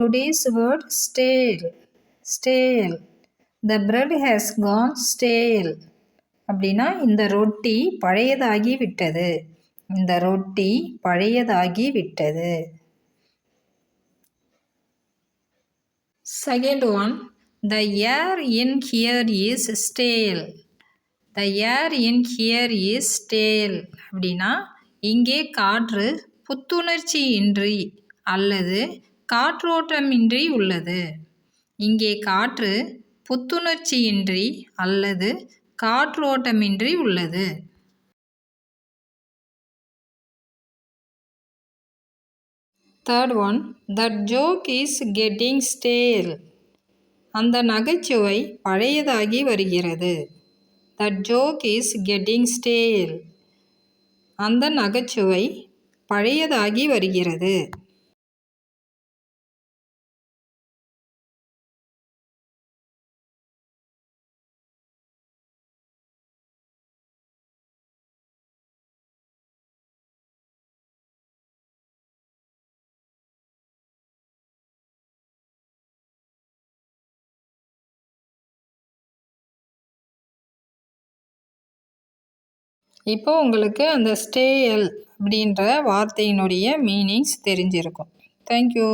Today's word stale. Stale. The bread has gone stale. அப்படின்னா இந்த ரொட்டி பழையதாகி விட்டது. இந்த ரொட்டி பழையதாகி விட்டது. Second one, the air in here is stale. The air in here is stale. அப்படின்னா இங்கே காற்று புத்துணர்ச்சி இன்றி அல்லது காற்றோட்டமின்றி உள்ளது. இங்கே காற்று புத்துணர்ச்சியின்றி அல்லது காற்றோட்டமின்றி உள்ளது. Third one, that joke is getting stale. அந்த நகைச்சுவை பழையதாகி வருகிறது. That joke is getting stale. அந்த நகைச்சுவை பழையதாகி வருகிறது. இப்போ உங்களுக்கு அந்த ஸ்டேல் அப்படின்ற வார்த்தையினுடைய மீனிங்ஸ் தெரிஞ்சிருக்கும். தேங்க்யூ.